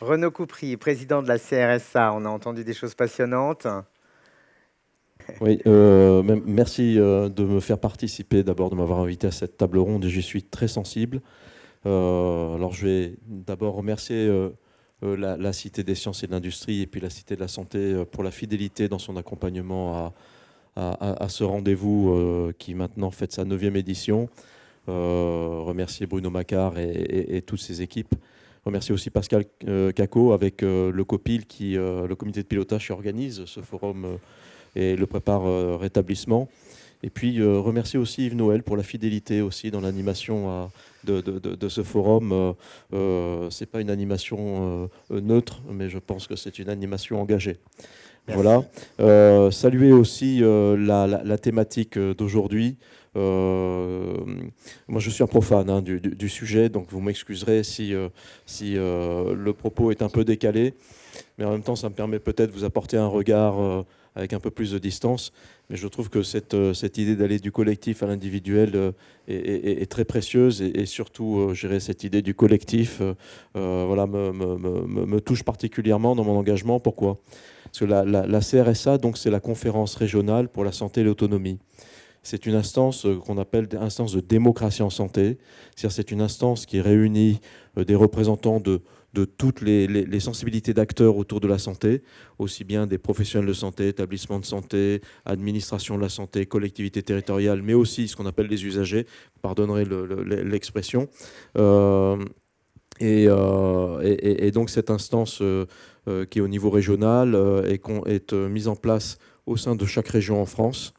Renaud Coupry, président de la CRSA, on a entendu des choses passionnantes. Oui, merci de me faire participer, d'abord de m'avoir invité à cette table ronde. Je suis très sensible. Alors je vais d'abord remercier la Cité des sciences et de l'industrie et puis la Cité de la santé pour la fidélité dans son accompagnement à ce rendez-vous qui maintenant fête sa 9e édition. Remercier Bruno Macquart et toutes ses équipes. Remercier aussi Pascal Cacot avec le COPIL, le comité de pilotage qui organise ce forum et le prépare rétablissement. Et puis remercier aussi Yves Noël pour la fidélité aussi dans l'animation de ce forum. C'est pas une animation neutre, mais je pense que c'est une animation engagée. Merci. Voilà. Saluer aussi la thématique d'aujourd'hui. Moi, je suis un profane du sujet, donc vous m'excuserez si le propos est un peu décalé. Mais en même temps, ça me permet peut-être de vous apporter un regard avec un peu plus de distance. Mais je trouve que cette idée d'aller du collectif à l'individuel est très précieuse. Et surtout, je dirais, cette idée du collectif voilà, me touche particulièrement dans mon engagement. Pourquoi ? Parce que la CRSA, donc, c'est la conférence régionale pour la santé et l'autonomie. C'est une instance qu'on appelle instance de démocratie en santé. C'est-à-dire c'est une instance qui réunit des représentants de toutes les sensibilités d'acteurs autour de la santé, aussi bien des professionnels de santé, établissements de santé, administration de la santé, collectivités territoriales, mais aussi ce qu'on appelle les usagers, pardonnerez l'expression. Et donc cette instance qui est au niveau régional est mise en place au sein de chaque région en France,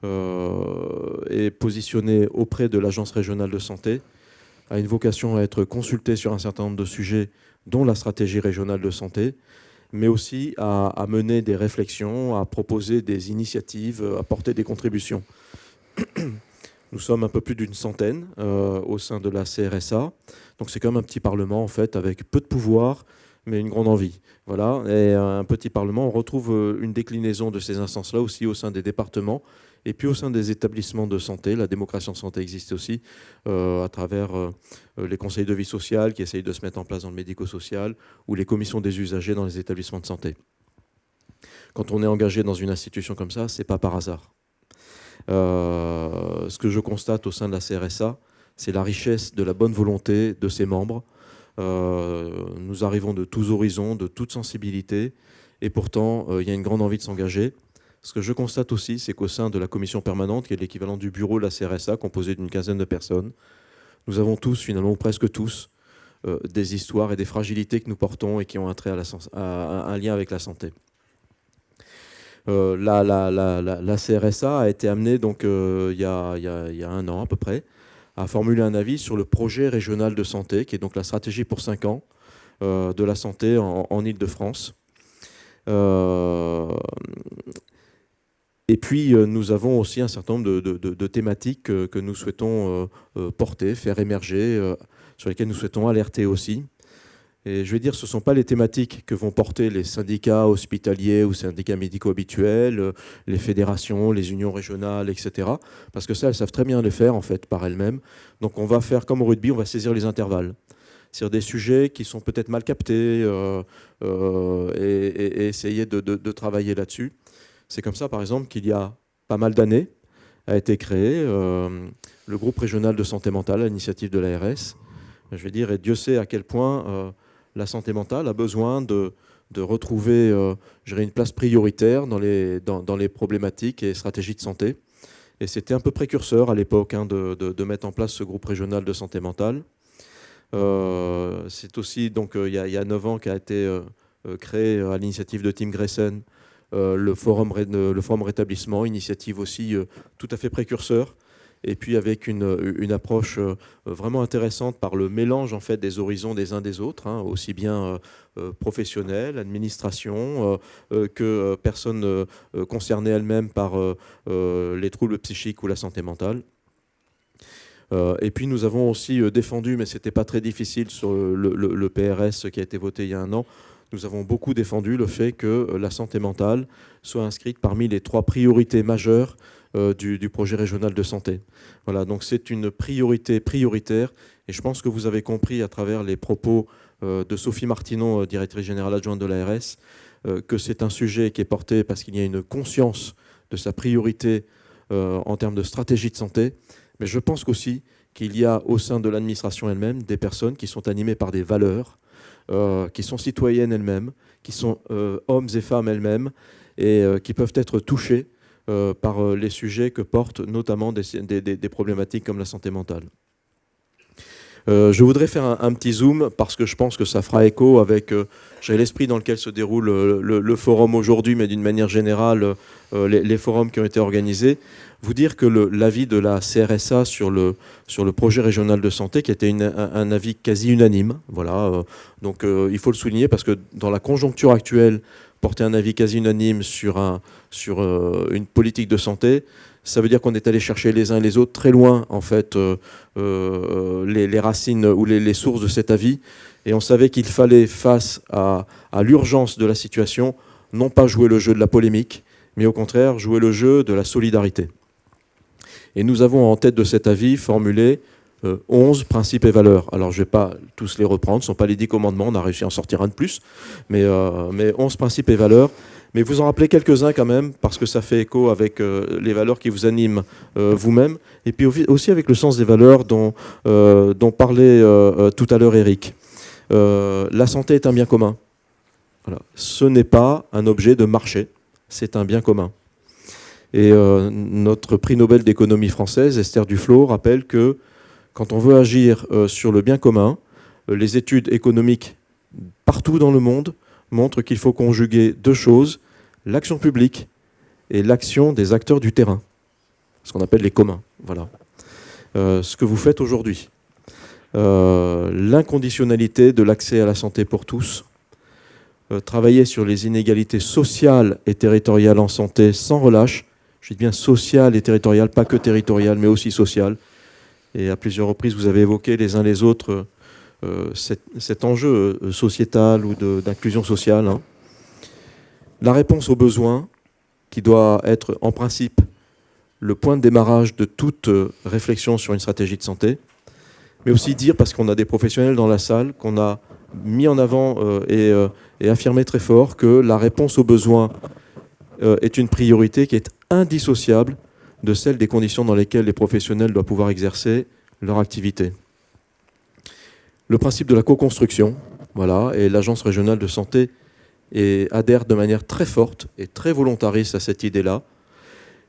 est positionnée auprès de l'Agence régionale de santé, a une vocation à être consultée sur un certain nombre de sujets, dont la stratégie régionale de santé, mais aussi à mener des réflexions, à proposer des initiatives, à porter des contributions. Nous sommes un peu plus d'une centaine au sein de la CRSA. Donc c'est comme un petit parlement, en fait, avec peu de pouvoir, mais une grande envie. Voilà. Et un petit parlement, on retrouve une déclinaison de ces instances-là aussi au sein des départements et puis au sein des établissements de santé. La démocratie en santé existe aussi à travers les conseils de vie sociale qui essayent de se mettre en place dans le médico-social ou les commissions des usagers dans les établissements de santé. Quand on est engagé dans une institution comme ça, c'est pas par hasard. Ce que je constate au sein de la CRSA, c'est la richesse de la bonne volonté de ses membres. Nous arrivons de tous horizons, de toutes sensibilités, et pourtant, il y a une grande envie de s'engager. Ce que je constate aussi, c'est qu'au sein de la commission permanente, qui est l'équivalent du bureau de la CRSA, composé d'une quinzaine de personnes, nous avons tous, finalement, ou presque tous, des histoires et des fragilités que nous portons et qui ont un trait un lien avec la santé. La CRSA a été amenée donc, il y a 1 an à peu près, à formuler un avis sur le projet régional de santé, qui est donc la stratégie pour 5 ans de la santé en Île-de-France. Et puis, nous avons aussi un certain nombre de thématiques que nous souhaitons porter, faire émerger, sur lesquelles nous souhaitons alerter aussi. Et je vais dire, ce ne sont pas les thématiques que vont porter les syndicats hospitaliers ou syndicats médicaux habituels, les fédérations, les unions régionales, etc. Parce que ça, elles savent très bien les faire, en fait, par elles-mêmes. Donc on va faire comme au rugby, on va saisir les intervalles. C'est-à-dire des sujets qui sont peut-être mal captés et essayer de travailler là-dessus. C'est comme ça, par exemple, qu'il y a pas mal d'années, a été créé le groupe régional de santé mentale à l'initiative de l'ARS. Je vais dire, et Dieu sait à quel point la santé mentale a besoin de retrouver une place prioritaire dans les problématiques et stratégies de santé. Et c'était un peu précurseur à l'époque de mettre en place ce groupe régional de santé mentale. C'est aussi, donc, il y a 9 ans qu'a été créé à l'initiative de Tim Grayson le forum rétablissement, initiative aussi tout à fait précurseur. Et puis avec une approche vraiment intéressante par le mélange en fait des horizons des uns des autres, hein, aussi bien professionnels, administration, que personnes concernées elles-mêmes par les troubles psychiques ou la santé mentale. Et puis nous avons aussi défendu, mais ce n'était pas très difficile sur le PRS qui a été voté il y a 1 an, nous avons beaucoup défendu le fait que la santé mentale soit inscrite parmi les 3 priorités majeures du projet régional de santé. Voilà, donc c'est une priorité prioritaire et je pense que vous avez compris à travers les propos de Sophie Martinon, directrice générale adjointe de l'ARS, que c'est un sujet qui est porté parce qu'il y a une conscience de sa priorité en termes de stratégie de santé, mais je pense aussi qu'il y a au sein de l'administration elle-même des personnes qui sont animées par des valeurs, qui sont citoyennes elles-mêmes, qui sont hommes et femmes elles-mêmes, et qui peuvent être touchées par les sujets que portent notamment des problématiques comme la santé mentale. Je voudrais faire un petit zoom parce que je pense que ça fera écho avec l'esprit dans lequel se déroule le forum aujourd'hui, mais d'une manière générale, les forums qui ont été organisés. Vous dire que l'avis de la CRSA sur le projet régional de santé, qui était un avis quasi unanime, voilà, donc il faut le souligner parce que dans la conjoncture actuelle, porter un avis quasi unanime sur une politique de santé, ça veut dire qu'on est allé chercher les uns et les autres très loin, en fait, les racines ou les sources de cet avis. Et on savait qu'il fallait, face à l'urgence de la situation, non pas jouer le jeu de la polémique, mais au contraire jouer le jeu de la solidarité. Et nous avons en tête de cet avis formulé 11 principes et valeurs. Alors je ne vais pas tous les reprendre, ce ne sont pas les 10 commandements, on a réussi à en sortir un de plus, mais 11 principes et valeurs. Mais vous en rappelez quelques-uns quand même, parce que ça fait écho avec les valeurs qui vous animent vous-même, et puis aussi avec le sens des valeurs dont parlait tout à l'heure Eric. La santé est un bien commun. Voilà. Ce n'est pas un objet de marché, c'est un bien commun. Et notre prix Nobel d'économie française, Esther Duflo, rappelle que quand on veut agir sur le bien commun, les études économiques partout dans le monde montrent qu'il faut conjuguer deux choses, l'action publique et l'action des acteurs du terrain, ce qu'on appelle les communs. Voilà. Ce que vous faites aujourd'hui, l'inconditionnalité de l'accès à la santé pour tous, travailler sur les inégalités sociales et territoriales en santé sans relâche, je dis bien sociales et territoriales, pas que territoriales, mais aussi sociales. Et à plusieurs reprises, vous avez évoqué les uns les autres cet enjeu sociétal ou d'inclusion sociale. Hein. La réponse aux besoins, qui doit être en principe le point de démarrage de toute réflexion sur une stratégie de santé, mais aussi dire, parce qu'on a des professionnels dans la salle, qu'on a mis en avant et affirmé très fort que la réponse aux besoins est une priorité qui est indissociable de celle des conditions dans lesquelles les professionnels doivent pouvoir exercer leur activité. Le principe de la co-construction, voilà, et l'Agence régionale de santé adhère de manière très forte et très volontariste à cette idée-là.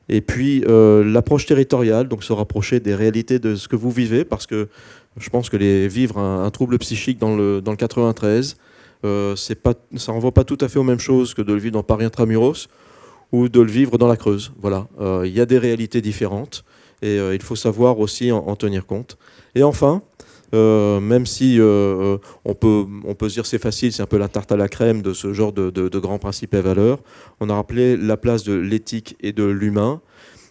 Et puis l'approche territoriale, donc se rapprocher des réalités de ce que vous vivez, parce que je pense que vivre un trouble psychique dans le 93, ça ne renvoie pas tout à fait aux mêmes choses que de le vivre dans Paris intramuros ou de le vivre dans la Creuse. Voilà, il y a des réalités différentes et il faut savoir aussi en tenir compte. Et enfin, même si on peut se dire c'est facile, c'est un peu la tarte à la crème de ce genre de grands principes et valeurs, on a rappelé la place de l'éthique et de l'humain.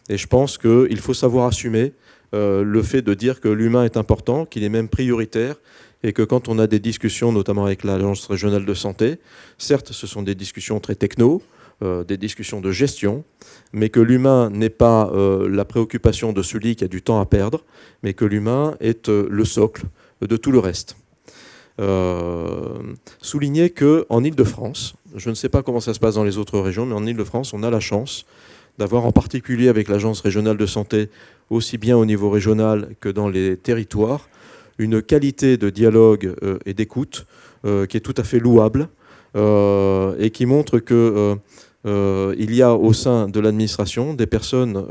Et je pense qu'il faut savoir assumer le fait de dire que l'humain est important, qu'il est même prioritaire, et que quand on a des discussions, notamment avec l'Agence régionale de santé, certes ce sont des discussions très techno, des discussions de gestion, mais que l'humain n'est pas la préoccupation de celui qui a du temps à perdre, mais que l'humain est le socle de tout le reste. Souligner qu'en Île-de-France, je ne sais pas comment ça se passe dans les autres régions, mais en Île-de-France, on a la chance d'avoir en particulier avec l'Agence régionale de santé, aussi bien au niveau régional que dans les territoires, une qualité de dialogue et d'écoute qui est tout à fait louable et qui montre que il y a au sein de l'administration des personnes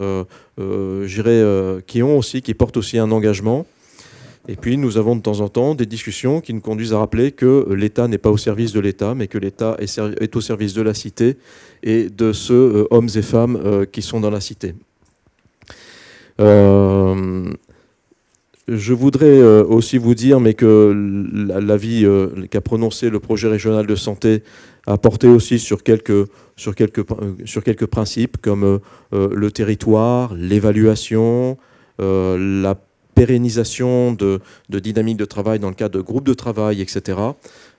qui portent aussi un engagement. Et puis nous avons de temps en temps des discussions qui nous conduisent à rappeler que l'État n'est pas au service de l'État, mais que l'État est au service de la cité et de ceux hommes et femmes qui sont dans la cité. Je voudrais aussi vous dire mais que l'avis qu'a prononcé le projet régional de santé a porté aussi sur quelques principes comme le territoire, l'évaluation, la pérennisation de dynamiques de travail dans le cadre de groupes de travail, etc.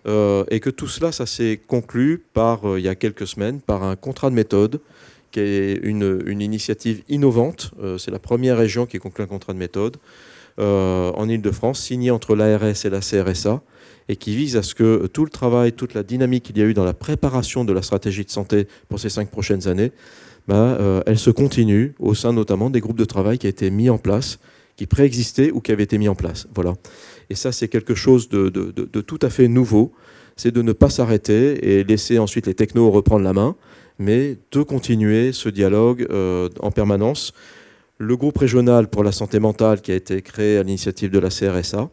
Et que tout cela, ça s'est conclu il y a quelques semaines, par un contrat de méthode qui est une initiative innovante. C'est la première région qui conclut un contrat de méthode en Ile-de-France, signé entre l'ARS et la CRSA, et qui vise à ce que tout le travail, toute la dynamique qu'il y a eu dans la préparation de la stratégie de santé pour ces 5 prochaines années, elle se continue au sein notamment des groupes de travail qui a été mis en place, qui préexistaient ou qui avaient été mis en place. Voilà. Et ça, c'est quelque chose de tout à fait nouveau, c'est de ne pas s'arrêter et laisser ensuite les technos reprendre la main, mais de continuer ce dialogue en permanence. Le groupe régional pour la santé mentale qui a été créé à l'initiative de la CRSA,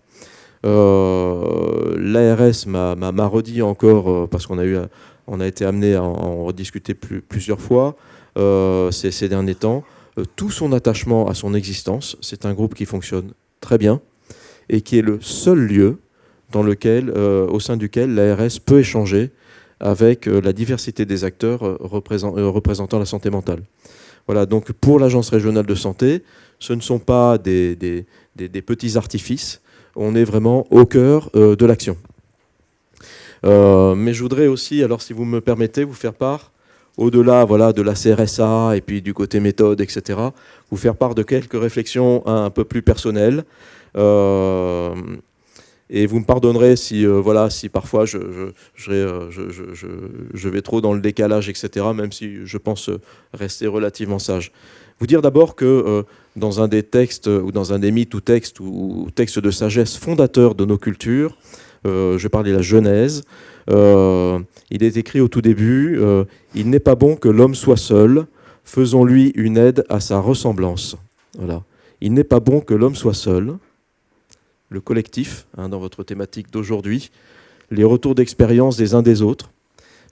l'ARS m'a redit encore, parce qu'on a été amené à en rediscuter plusieurs fois ces derniers temps, tout son attachement à son existence. C'est un groupe qui fonctionne très bien et qui est le seul lieu au sein duquel l'ARS peut échanger avec la diversité des acteurs représentant la santé mentale. Voilà, donc pour l'Agence régionale de santé, ce ne sont pas des petits artifices, on est vraiment au cœur de l'action. Mais je voudrais aussi, alors si vous me permettez, vous faire part, au-delà de la CRSA et puis du côté méthode, etc., vous faire part de quelques réflexions un peu plus personnelles. Et vous me pardonnerez si parfois je vais trop dans le décalage, etc., même si je pense rester relativement sage. Vous dire d'abord que dans un des textes, ou dans un des mythes ou textes de sagesse fondateurs de nos cultures, je vais parler de la Genèse, il est écrit au tout début « Il n'est pas bon que l'homme soit seul, faisons-lui une aide à sa ressemblance ». Voilà. Il n'est pas bon que l'homme soit seul. Le collectif, dans votre thématique d'aujourd'hui, les retours d'expérience des uns des autres.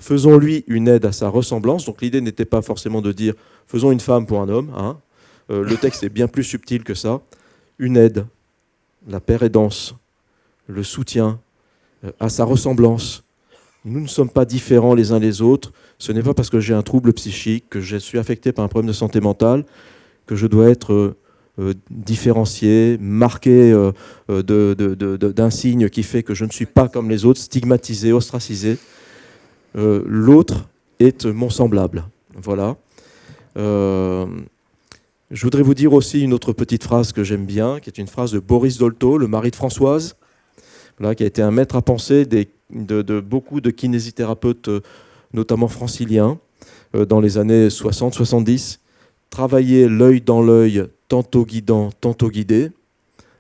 Faisons-lui une aide à sa ressemblance. Donc l'idée n'était pas forcément de dire « faisons une femme pour un homme ». Le texte est bien plus subtil que ça. Une aide, la paire-aidance, le soutien à sa ressemblance. Nous ne sommes pas différents les uns les autres. Ce n'est pas parce que j'ai un trouble psychique, que je suis affecté par un problème de santé mentale, que je dois être différencié, marqué d'un signe qui fait que je ne suis pas comme les autres, stigmatisé, ostracisé. L'autre est mon semblable. Voilà. Je voudrais vous dire aussi une autre petite phrase que j'aime bien, qui est une phrase de Boris Dolto, le mari de Françoise, voilà, qui a été un maître à penser de beaucoup de kinésithérapeutes, notamment franciliens, dans les années 60-70. Travailler l'œil dans l'œil, tantôt guidant, tantôt guidé.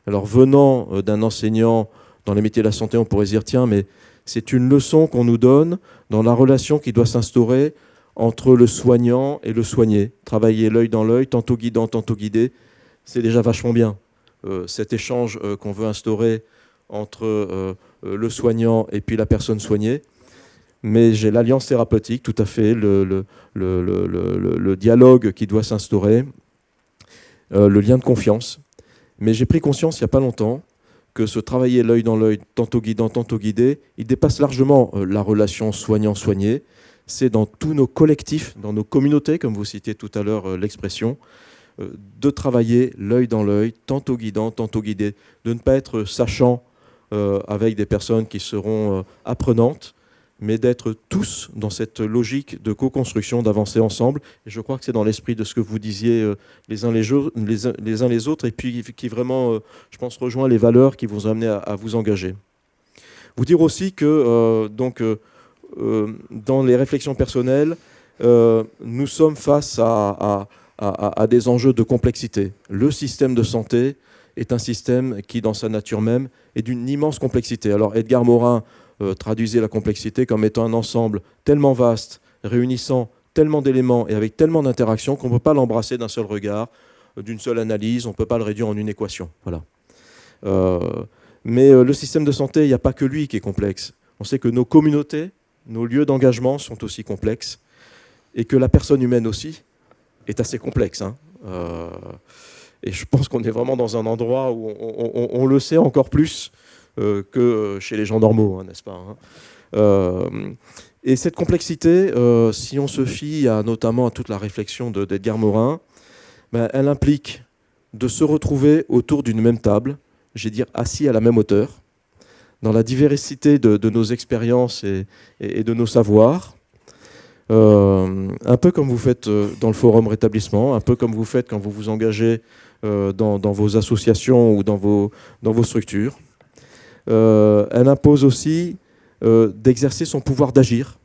Alors venant d'un enseignant dans les métiers de la santé, on pourrait se dire, tiens, mais c'est une leçon qu'on nous donne dans la relation qui doit s'instaurer entre le soignant et le soigné. Travailler l'œil dans l'œil, tantôt guidant, tantôt guidé, c'est déjà vachement bien. Cet échange qu'on veut instaurer entre le soignant et puis la personne soignée. Mais j'ai l'alliance thérapeutique, tout à fait, le dialogue qui doit s'instaurer, le lien de confiance. Mais j'ai pris conscience il n'y a pas longtemps que ce travailler l'œil dans l'œil, tantôt guidant, tantôt guidé, il dépasse largement la relation soignant-soigné. C'est dans tous nos collectifs, dans nos communautés, comme vous citiez tout à l'heure l'expression, de travailler l'œil dans l'œil, tantôt guidant, tantôt guidé, de ne pas être sachant avec des personnes qui seront apprenantes, mais d'être tous dans cette logique de co-construction, d'avancer ensemble. Et je crois que c'est dans l'esprit de ce que vous disiez les uns les autres, et puis qui vraiment, je pense, rejoint les valeurs qui vous ont amené à vous engager. Vous dire aussi que dans les réflexions personnelles, nous sommes face à des enjeux de complexité. Le système de santé est un système qui, dans sa nature même, est d'une immense complexité. Alors Edgar Morin traduisait la complexité comme étant un ensemble tellement vaste, réunissant tellement d'éléments et avec tellement d'interactions qu'on ne peut pas l'embrasser d'un seul regard, d'une seule analyse, on ne peut pas le réduire en une équation. Voilà. Mais le système de santé, il n'y a pas que lui qui est complexe. On sait que nos communautés, nos lieux d'engagement sont aussi complexes et que la personne humaine aussi est assez complexe. Et je pense qu'on est vraiment dans un endroit où on le sait encore plus que chez les gens normaux, n'est-ce pas ? Et cette complexité, si on se fie notamment à toute la réflexion d'Edgar Morin, elle implique de se retrouver autour d'une même table, j'ai dire assis à la même hauteur, dans la diversité de nos expériences et de nos savoirs, un peu comme vous faites dans le forum rétablissement, un peu comme vous faites quand vous vous engagez dans vos associations ou dans vos structures. Elle impose aussi d'exercer son pouvoir d'agir,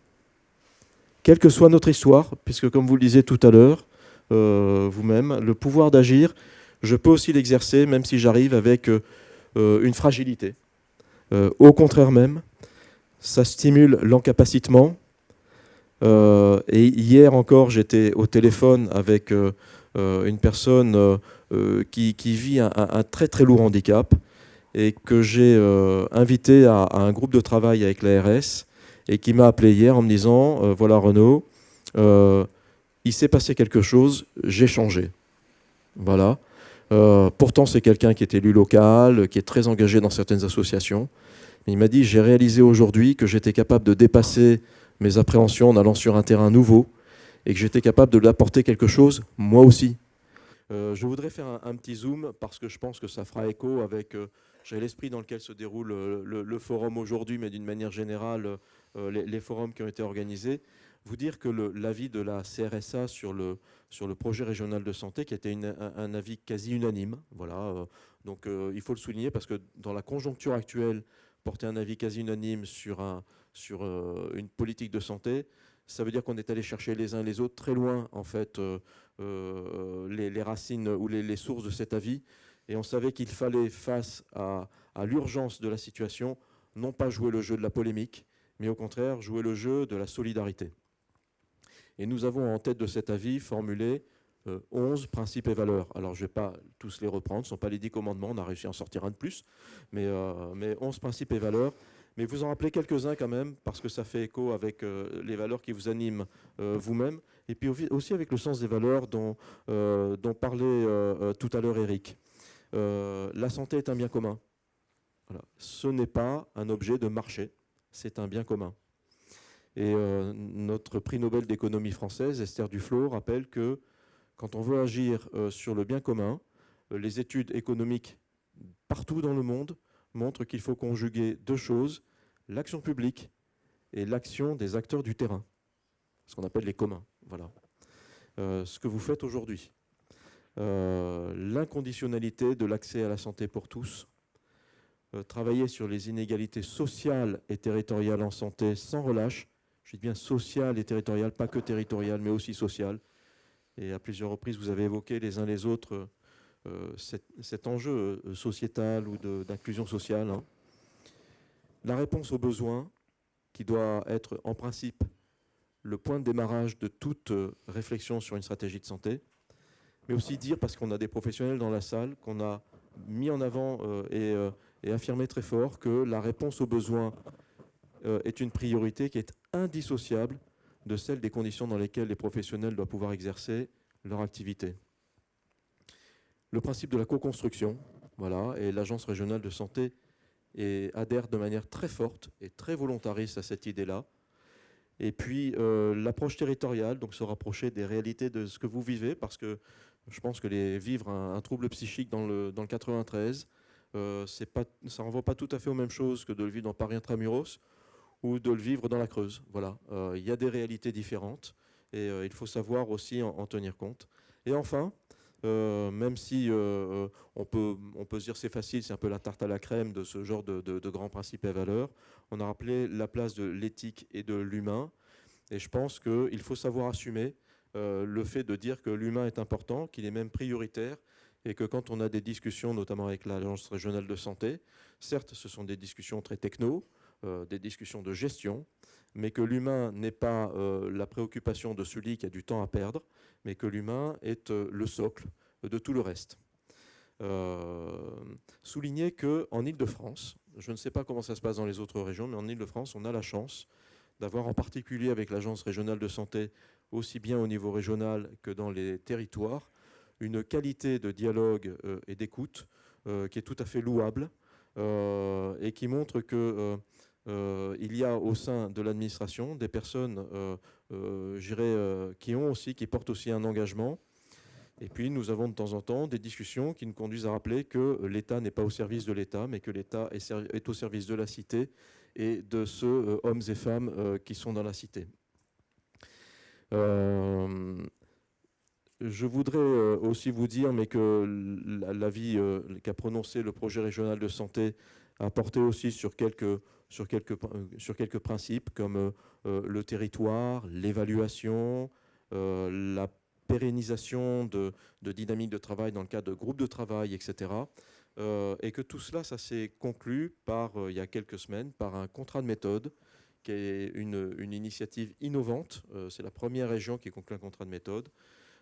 quelle que soit notre histoire, puisque comme vous le disiez tout à l'heure, vous-même, le pouvoir d'agir, je peux aussi l'exercer, même si j'arrive avec une fragilité. Au contraire même, ça stimule l'encapacitement. Et hier encore, j'étais au téléphone avec une personne qui vit un très très lourd handicap et que j'ai invité à un groupe de travail avec l'ARS et qui m'a appelé hier en me disant voilà Renaud, il s'est passé quelque chose, j'ai changé. Voilà. Pourtant, c'est quelqu'un qui est élu local, qui est très engagé dans certaines associations. Il m'a dit, j'ai réalisé aujourd'hui que j'étais capable de dépasser mes appréhensions en allant sur un terrain nouveau et que j'étais capable de l'apporter quelque chose, moi aussi. Je voudrais faire un petit zoom parce que je pense que ça fera écho avec j'ai l'esprit dans lequel se déroule le forum aujourd'hui, mais d'une manière générale, les forums qui ont été organisés. Vous dire que l'avis de la CRSA sur le projet régional de santé, qui a été un avis quasi unanime, voilà, donc il faut le souligner parce que dans la conjoncture actuelle, porter un avis quasi unanime sur une politique de santé, ça veut dire qu'on est allé chercher les uns et les autres très loin, en fait, les racines ou les sources de cet avis. Et on savait qu'il fallait, face à l'urgence de la situation, non pas jouer le jeu de la polémique, mais au contraire jouer le jeu de la solidarité. Et nous avons en tête de cet avis formulé 11 principes et valeurs. Alors, je ne vais pas tous les reprendre, ce ne sont pas les 10 commandements, on a réussi à en sortir un de plus, mais 11 principes et valeurs. Mais vous en rappelez quelques-uns quand même, parce que ça fait écho avec les valeurs qui vous animent vous-même, et puis aussi avec le sens des valeurs dont parlait tout à l'heure Eric. La santé est un bien commun. Voilà. Ce n'est pas un objet de marché, c'est un bien commun. Et notre prix Nobel d'économie française, Esther Duflo, rappelle que quand on veut agir sur le bien commun, les études économiques partout dans le monde montrent qu'il faut conjuguer deux choses, l'action publique et l'action des acteurs du terrain, ce qu'on appelle les communs. Voilà. Ce que vous faites aujourd'hui, l'inconditionnalité de l'accès à la santé pour tous, travailler sur les inégalités sociales et territoriales en santé sans relâche, je dis bien sociales et territoriales, pas que territoriales, mais aussi sociales. Et à plusieurs reprises, vous avez évoqué les uns les autres cet enjeu sociétal ou d'inclusion sociale. Hein. La réponse aux besoins, qui doit être en principe le point de démarrage de toute réflexion sur une stratégie de santé, mais aussi dire, parce qu'on a des professionnels dans la salle, qu'on a mis en avant et affirmé très fort que la réponse aux besoins est une priorité qui est indissociable de celle des conditions dans lesquelles les professionnels doivent pouvoir exercer leur activité. Le principe de la co-construction, voilà, et l'Agence régionale de santé adhère de manière très forte et très volontariste à cette idée-là. Et puis l'approche territoriale, donc se rapprocher des réalités de ce que vous vivez, parce que je pense que vivre un trouble psychique dans le 93, ça ne renvoie pas tout à fait aux mêmes choses que de le vivre dans Paris intramuros ou de le vivre dans la Creuse. Voilà, il y a des réalités différentes et il faut savoir aussi en tenir compte. Et enfin, même si on peut se dire c'est facile, c'est un peu la tarte à la crème de ce genre de grands principes et valeurs, on a rappelé la place de l'éthique et de l'humain. Et je pense qu'il faut savoir assumer le fait de dire que l'humain est important, qu'il est même prioritaire, et que quand on a des discussions, notamment avec l'Agence régionale de santé, certes, ce sont des discussions très techno, des discussions de gestion, mais que l'humain n'est pas la préoccupation de celui qui a du temps à perdre, mais que l'humain est le socle de tout le reste. Souligner qu'en Île-de-France, je ne sais pas comment ça se passe dans les autres régions, mais en Île-de-France, on a la chance d'avoir en particulier avec l'Agence régionale de santé, aussi bien au niveau régional que dans les territoires, une qualité de dialogue et d'écoute qui est tout à fait louable et qui montre que il y a au sein de l'administration des personnes qui portent aussi un engagement. Et puis nous avons de temps en temps des discussions qui nous conduisent à rappeler que l'État n'est pas au service de l'État, mais que l'État est au service de la cité et de ceux, hommes et femmes, qui sont dans la cité. Je voudrais aussi vous dire mais que l'avis qu'a prononcé le projet régional de santé a porté aussi sur quelques principes comme le territoire, l'évaluation, la pérennisation de dynamiques de travail dans le cadre de groupes de travail, etc. Et que tout cela, ça s'est conclu il y a quelques semaines, par un contrat de méthode qui est une initiative innovante. C'est la première région qui conclut un contrat de méthode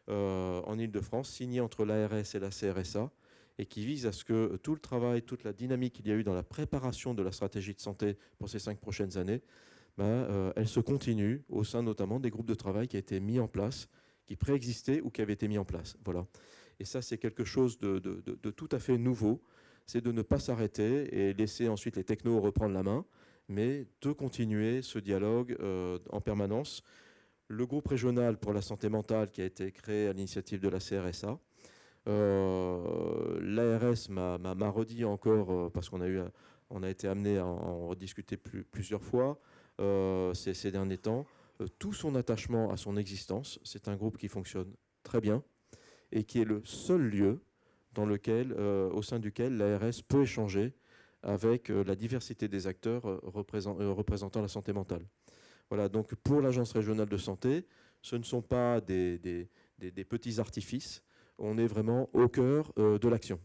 en Île-de-France, signé entre l'ARS et la CRSA, et qui vise à ce que tout le travail, toute la dynamique qu'il y a eu dans la préparation de la stratégie de santé pour ces 5 prochaines années, elle se continue au sein notamment des groupes de travail qui a été mis en place, qui préexistaient ou qui avaient été mis en place. Voilà. Et ça, c'est quelque chose de tout à fait nouveau. C'est de ne pas s'arrêter et laisser ensuite les technos reprendre la main, mais de continuer ce dialogue en permanence. Le groupe régional pour la santé mentale qui a été créé à l'initiative de la CRSA. L'ARS m'a redit encore, parce qu'on a été amené à en rediscuter plusieurs fois ces derniers temps, tout son attachement à son existence. C'est un groupe qui fonctionne très bien et qui est le seul lieu au sein duquel l'ARS peut échanger avec la diversité des acteurs représentant la santé mentale. Voilà, donc pour l'Agence régionale de santé, ce ne sont pas des petits artifices, on est vraiment au cœur de l'action.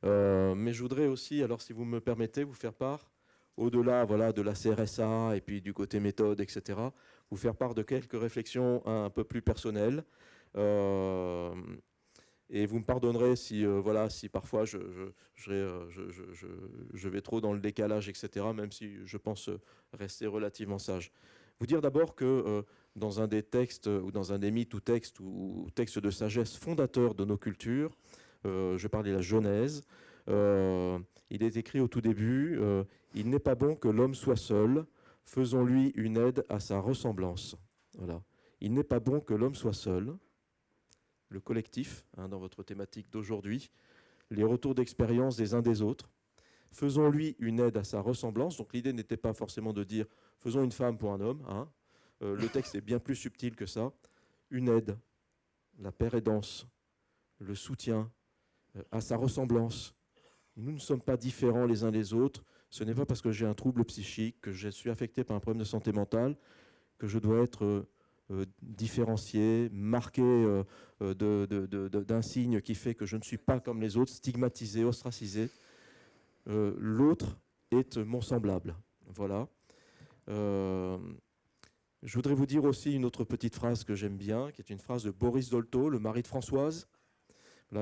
Mais je voudrais aussi, alors si vous me permettez, vous faire part, au-delà de la CRSA et puis du côté méthode, etc., vous faire part de quelques réflexions un peu plus personnelles. Et vous me pardonnerez si parfois je vais trop dans le décalage, etc., même si je pense rester relativement sage. Vous dire d'abord que dans un des textes, ou dans un des mythes ou textes de sagesse fondateurs de nos cultures, je parlais de la Genèse, il est écrit au tout début « Il n'est pas bon que l'homme soit seul, faisons-lui une aide à sa ressemblance ». Voilà. Il n'est pas bon que l'homme soit seul. Le collectif, dans votre thématique d'aujourd'hui, les retours d'expérience des uns des autres. Faisons-lui une aide à sa ressemblance. Donc l'idée n'était pas forcément de dire faisons une femme pour un homme. Le texte est bien plus subtil que ça. Une aide, la pérédance, le soutien à sa ressemblance. Nous ne sommes pas différents les uns des autres. Ce n'est pas parce que j'ai un trouble psychique, que je suis affecté par un problème de santé mentale, que je dois être différencié, marqué d'un signe qui fait que je ne suis pas comme les autres, stigmatisé, ostracisé. L'autre est mon semblable. Voilà. Je voudrais vous dire aussi une autre petite phrase que j'aime bien, qui est une phrase de Boris Dolto, le mari de Françoise,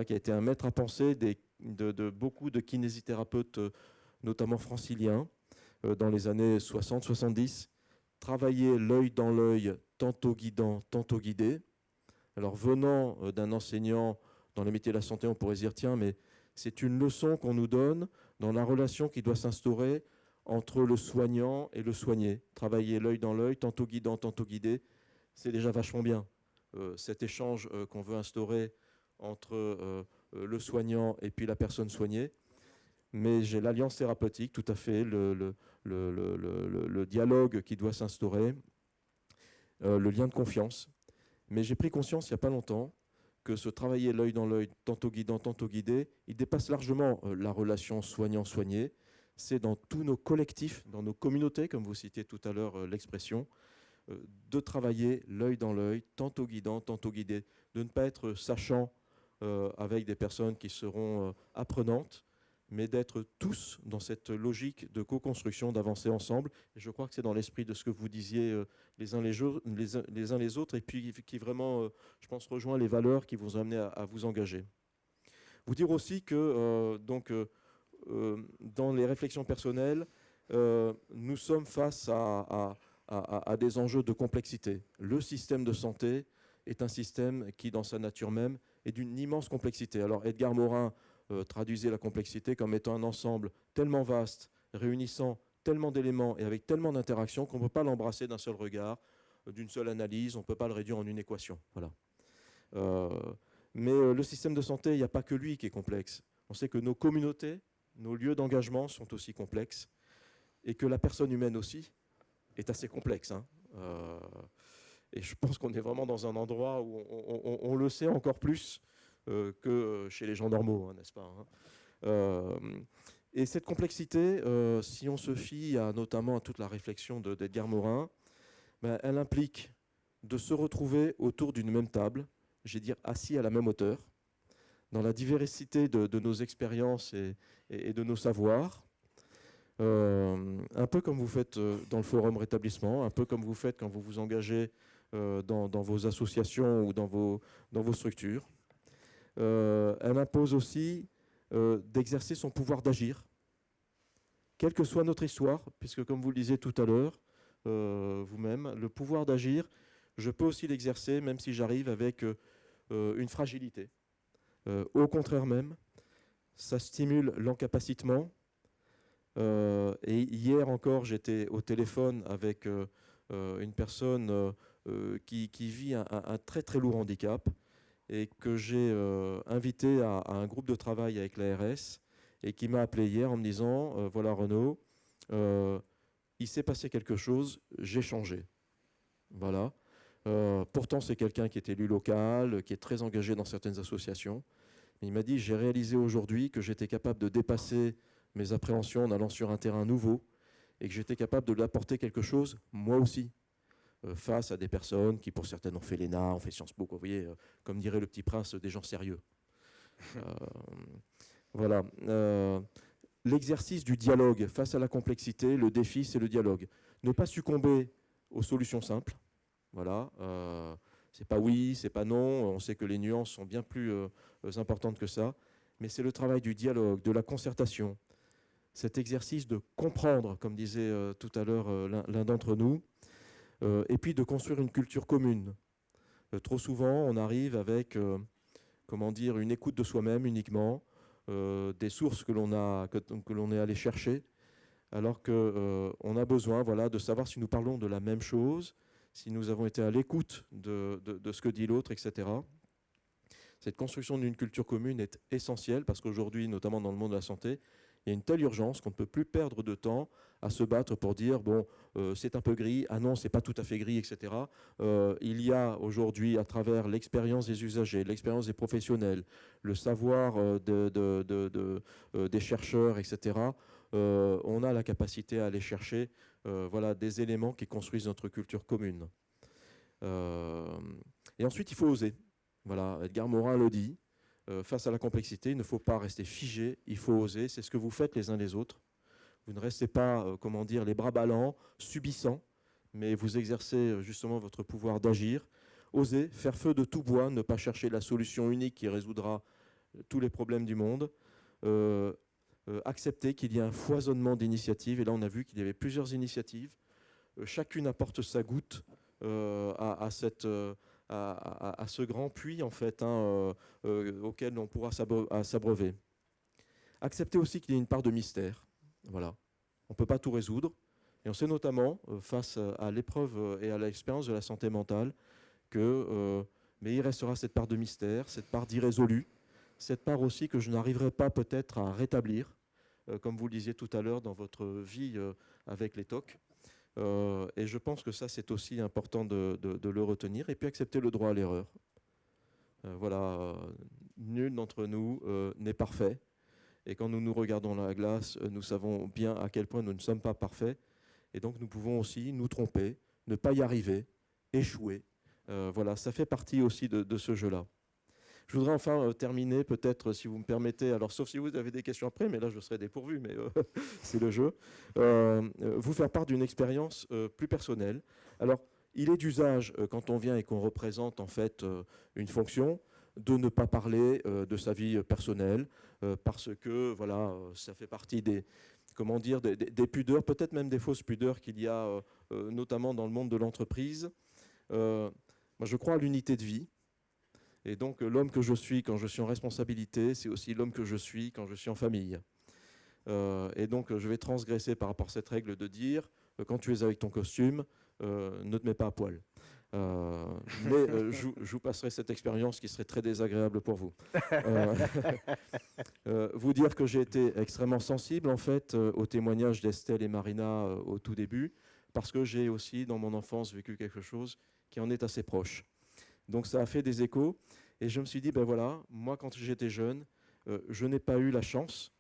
qui a été un maître à penser de beaucoup de kinésithérapeutes, notamment franciliens, dans les années 60-70. Travailler l'œil dans l'œil, tantôt guidant, tantôt guidé. Alors venant d'un enseignant dans le métier de la santé, on pourrait se dire, tiens, mais c'est une leçon qu'on nous donne dans la relation qui doit s'instaurer entre le soignant et le soigné. Travailler l'œil dans l'œil, tantôt guidant, tantôt guidé, c'est déjà vachement bien. Cet échange qu'on veut instaurer entre le soignant et puis la personne soignée. Mais j'ai l'alliance thérapeutique, tout à fait, le dialogue qui doit s'instaurer, le lien de confiance. Mais j'ai pris conscience il n'y a pas longtemps que ce travailler l'œil dans l'œil, tantôt guidant, tantôt guidé, il dépasse largement la relation soignant-soigné. C'est dans tous nos collectifs, dans nos communautés, comme vous citiez tout à l'heure l'expression, de travailler l'œil dans l'œil, tantôt guidant, tantôt guidé, de ne pas être sachant avec des personnes qui seront apprenantes, mais d'être tous dans cette logique de co-construction, d'avancer ensemble. Et je crois que c'est dans l'esprit de ce que vous disiez les uns les autres, et puis qui vraiment, je pense, rejoint les valeurs qui vous ont amené à vous engager. Vous dire aussi que dans les réflexions personnelles, nous sommes face à des enjeux de complexité. Le système de santé est un système qui, dans sa nature même, est d'une immense complexité. Alors Edgar Morin traduisait la complexité comme étant un ensemble tellement vaste, réunissant tellement d'éléments et avec tellement d'interactions qu'on ne peut pas l'embrasser d'un seul regard, d'une seule analyse, on ne peut pas le réduire en une équation. Voilà. Mais le système de santé, il n'y a pas que lui qui est complexe. On sait que nos communautés, nos lieux d'engagement sont aussi complexes et que la personne humaine aussi est assez complexe. Et je pense qu'on est vraiment dans un endroit où on le sait encore plus que chez les gens normaux, hein, n'est-ce pas, hein. Et cette complexité, si on se fie notamment à toute la réflexion d'Edgar Morin, ben, elle implique de se retrouver autour d'une même table, j'ai dire assis à la même hauteur, dans la diversité de nos expériences et de nos savoirs, un peu comme vous faites dans le forum rétablissement, un peu comme vous faites quand vous vous engagez dans vos associations ou dans vos structures. Elle impose aussi d'exercer son pouvoir d'agir, quelle que soit notre histoire, puisque comme vous le disiez tout à l'heure, vous-même, le pouvoir d'agir, je peux aussi l'exercer même si j'arrive avec une fragilité. Au contraire même, ça stimule l'encapacitement. Et hier encore, j'étais au téléphone avec une personne qui vit un très très lourd handicap et que j'ai invité à un groupe de travail avec l'ARS et qui m'a appelé hier en me disant voilà Renaud, il s'est passé quelque chose, j'ai changé. Voilà. Pourtant, c'est quelqu'un qui est élu local, qui est très engagé dans certaines associations. Mais il m'a dit, j'ai réalisé aujourd'hui que j'étais capable de dépasser mes appréhensions en allant sur un terrain nouveau et que j'étais capable de lui apporter quelque chose, moi aussi, face à des personnes qui, pour certaines, ont fait l'ENA, ont fait Sciences Po, vous voyez, comme dirait le petit prince, des gens sérieux. Voilà. L'exercice du dialogue face à la complexité, le défi, c'est le dialogue. Ne pas succomber aux solutions simples. Voilà. C'est pas oui, c'est pas non. On sait que les nuances sont bien plus importantes que ça. Mais c'est le travail du dialogue, de la concertation. Cet exercice de comprendre, comme disait tout à l'heure l'un d'entre nous, et puis de construire une culture commune. Trop souvent, on arrive avec, comment dire, une écoute de soi-même uniquement, des sources que l'on est allé chercher, alors qu'on a besoin, voilà, de savoir si nous parlons de la même chose, si nous avons été à l'écoute de ce que dit l'autre, etc. Cette construction d'une culture commune est essentielle parce qu'aujourd'hui, notamment dans le monde de la santé, il y a une telle urgence qu'on ne peut plus perdre de temps à se battre pour dire bon, c'est un peu gris, ah non, c'est pas tout à fait gris, etc. Il y a aujourd'hui, à travers l'expérience des usagers, l'expérience des professionnels, le savoir des chercheurs, etc. On a la capacité à aller chercher voilà, des éléments qui construisent notre culture commune. Et ensuite, il faut oser. Voilà, Edgar Morin le dit. Face à la complexité, il ne faut pas rester figé, il faut oser. C'est ce que vous faites les uns les autres. Vous ne restez pas, comment dire, les bras ballants, subissants, mais vous exercez justement votre pouvoir d'agir. Osez faire feu de tout bois, ne pas chercher la solution unique qui résoudra tous les problèmes du monde. Accepter qu'il y a un foisonnement d'initiatives. Et là, on a vu qu'il y avait plusieurs initiatives. Chacune apporte sa goutte à ce grand puits en fait, auquel on pourra s'abreuver. Accepter aussi qu'il y ait une part de mystère. Voilà. On ne peut pas tout résoudre. Et on sait notamment, face à l'épreuve et à l'expérience de la santé mentale, mais il restera cette part de mystère, cette part d'irrésolu, cette part aussi que je n'arriverai pas peut-être à rétablir, comme vous le disiez tout à l'heure dans votre vie avec les TOC. Et je pense que ça, c'est aussi important de le retenir. Et puis accepter le droit à l'erreur. Voilà, nul d'entre nous n'est parfait. Et quand nous nous regardons dans la glace, nous savons bien à quel point nous ne sommes pas parfaits. Et donc nous pouvons aussi nous tromper, ne pas y arriver, échouer. Voilà, ça fait partie aussi de ce jeu-là. Je voudrais enfin terminer, peut-être, si vous me permettez, alors sauf si vous avez des questions après, mais là je serai dépourvu, mais c'est le jeu, vous faire part d'une expérience plus personnelle. Alors, il est d'usage, quand on vient et qu'on représente en fait une fonction, de ne pas parler de sa vie personnelle, parce que voilà, ça fait partie des, comment dire, des pudeurs, peut-être même des fausses pudeurs qu'il y a notamment dans le monde de l'entreprise. Moi, je crois à l'unité de vie. Et donc l'homme que je suis quand je suis en responsabilité, c'est aussi l'homme que je suis quand je suis en famille. Et donc je vais transgresser par rapport à cette règle de dire, quand tu es avec ton costume, ne te mets pas à poil. Mais je vous passerai cette expérience qui serait très désagréable pour vous. Vous dire que j'ai été extrêmement sensible en fait au témoignage d'Estelle et Marina au tout début, parce que j'ai aussi, dans mon enfance, vécu quelque chose qui en est assez proche. Donc ça a fait des échos, et je me suis dit, ben voilà, moi quand j'étais jeune, je n'ai pas eu la chance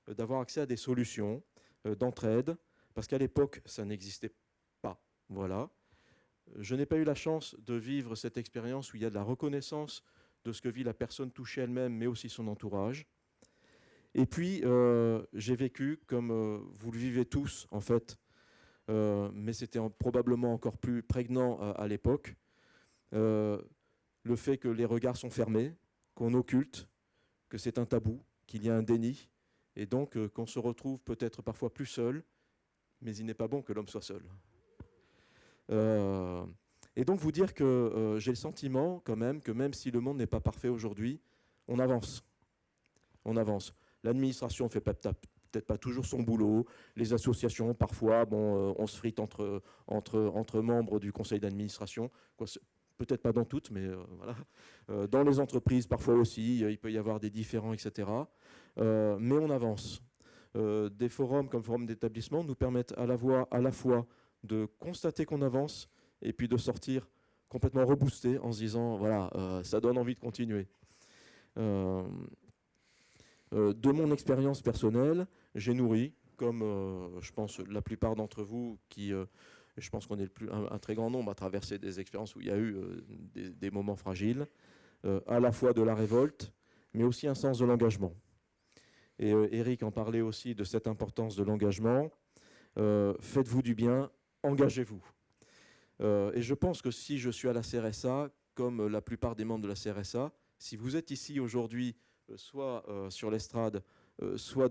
d'avoir accès à des solutions d'entraide, parce qu'à l'époque, ça n'existait pas. Voilà. Je n'ai pas eu la chance de vivre cette expérience où il y a de la reconnaissance de ce que vit la personne touchée elle-même, mais aussi son entourage. Et puis, j'ai vécu, comme vous le vivez tous, en fait, mais c'était probablement encore plus prégnant à l'époque, le fait que les regards sont fermés, qu'on occulte, que c'est un tabou, qu'il y a un déni, et donc qu'on se retrouve peut-être parfois plus seul, mais il n'est pas bon que l'homme soit seul. Et donc vous dire que j'ai le sentiment quand même que même si le monde n'est pas parfait aujourd'hui, on avance. On avance. L'administration ne fait peut-être pas toujours son boulot. Les associations, parfois, bon, on se frite entre membres du conseil d'administration. Peut-être pas dans toutes, mais voilà. Dans les entreprises, parfois aussi, il peut y avoir des différends, etc. Mais on avance. Des forums comme forum d'établissement nous permettent à la fois de constater qu'on avance et puis de sortir complètement reboosté en se disant, voilà, ça donne envie de continuer. De mon expérience personnelle, j'ai nourri, comme je pense la plupart d'entre vous qui... je pense qu'on est un très grand nombre à traverser des expériences où il y a eu des moments fragiles, à la fois de la révolte, mais aussi un sens de l'engagement. Et Eric en parlait aussi de cette importance de l'engagement. Faites-vous du bien, engagez-vous. Et je pense que si je suis à la CRSA, comme la plupart des membres de la CRSA, si vous êtes ici aujourd'hui, soit sur l'estrade, soit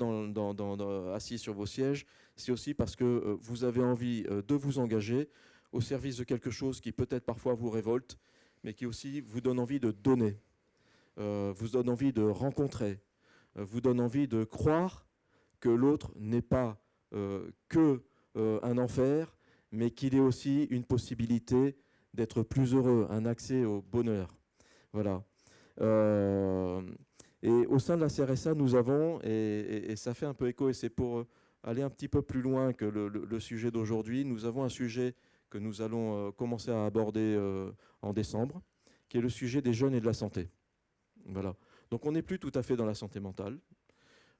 assis sur vos sièges, c'est aussi parce que vous avez envie de vous engager au service de quelque chose qui peut-être parfois vous révolte, mais qui aussi vous donne envie de donner, vous donne envie de rencontrer, vous donne envie de croire que l'autre n'est pas un enfer, mais qu'il est aussi une possibilité d'être plus heureux, un accès au bonheur. Voilà. Et au sein de la CRSA, nous avons, et ça fait un peu écho, et c'est pour aller un petit peu plus loin que le sujet d'aujourd'hui, nous avons un sujet que nous allons commencer à aborder en décembre, qui est le sujet des jeunes et de la santé. Voilà. Donc on n'est plus tout à fait dans la santé mentale,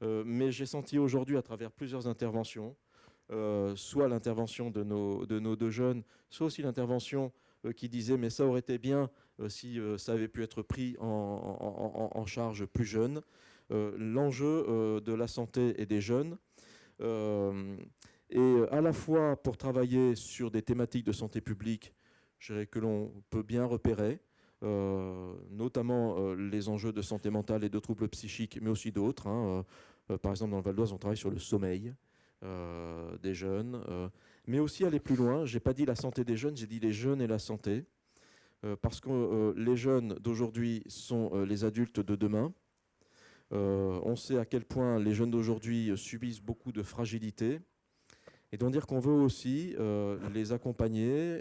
mais j'ai senti aujourd'hui à travers plusieurs interventions, soit l'intervention de nos deux jeunes, soit aussi l'intervention qui disait mais ça aurait été bien si ça avait pu être pris en charge plus jeune. L'enjeu de la santé et des jeunes, et à la fois pour travailler sur des thématiques de santé publique, je dirais que l'on peut bien repérer, notamment les enjeux de santé mentale et de troubles psychiques, mais aussi d'autres. Par exemple, dans le Val d'Oise, on travaille sur le sommeil des jeunes, mais aussi aller plus loin. Je n'ai pas dit la santé des jeunes, j'ai dit les jeunes et la santé, parce que les jeunes d'aujourd'hui sont les adultes de demain. On sait à quel point les jeunes d'aujourd'hui subissent beaucoup de fragilité. Et donc dire qu'on veut aussi les accompagner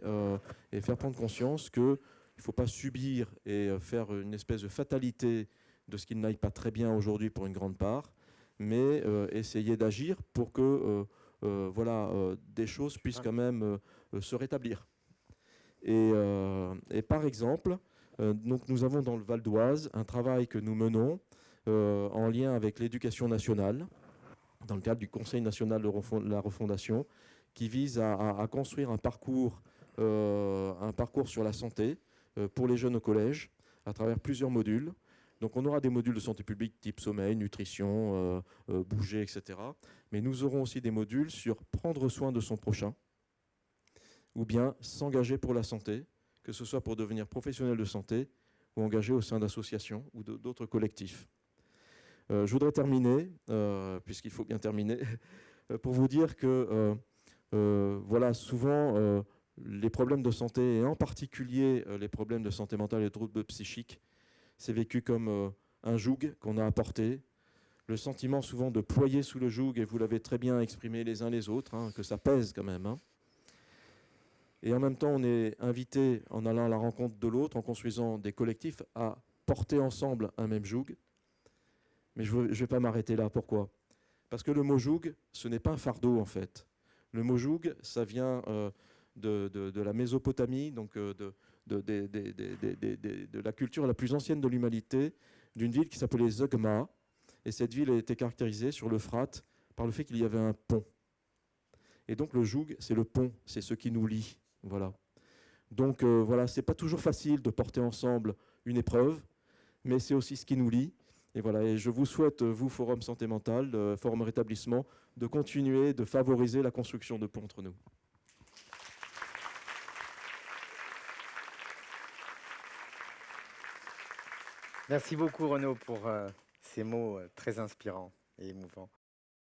et faire prendre conscience qu'il ne faut pas subir et faire une espèce de fatalité de ce qui n'aille pas très bien aujourd'hui pour une grande part, mais essayer d'agir pour que des choses puissent quand même se rétablir. Et par exemple, donc nous avons dans le Val d'Oise un travail que nous menons en lien avec l'éducation nationale, dans le cadre du Conseil national de la refondation, qui vise à construire un parcours sur la santé pour les jeunes au collège, à travers plusieurs modules. Donc on aura des modules de santé publique type sommeil, nutrition, bouger, etc. Mais nous aurons aussi des modules sur prendre soin de son prochain, ou bien s'engager pour la santé, que ce soit pour devenir professionnel de santé, ou engagé au sein d'associations ou d'autres collectifs. Je voudrais terminer, puisqu'il faut bien terminer, pour vous dire que souvent les problèmes de santé, et en particulier les problèmes de santé mentale et de troubles psychiques, c'est vécu comme un joug qu'on a apporté, le sentiment souvent de ployer sous le joug, et vous l'avez très bien exprimé les uns les autres, que ça pèse quand même. Et en même temps, on est invité, en allant à la rencontre de l'autre, en construisant des collectifs, à porter ensemble un même joug. Mais je ne vais pas m'arrêter là. Pourquoi ? Parce que le mot joug, ce n'est pas un fardeau en fait. Le mot joug, ça vient de la Mésopotamie, donc de la culture la plus ancienne de l'humanité, d'une ville qui s'appelait Zeugma. Et cette ville a été caractérisée sur l'Euphrate par le fait qu'il y avait un pont. Et donc le joug, c'est le pont, c'est ce qui nous lie. Voilà. Donc voilà, c'est pas toujours facile de porter ensemble une épreuve, mais c'est aussi ce qui nous lie. Et voilà, et je vous souhaite, vous, Forum Santé Mentale, Forum Rétablissement, de continuer de favoriser la construction de ponts entre nous. Merci beaucoup Renaud pour ces mots très inspirants et émouvants.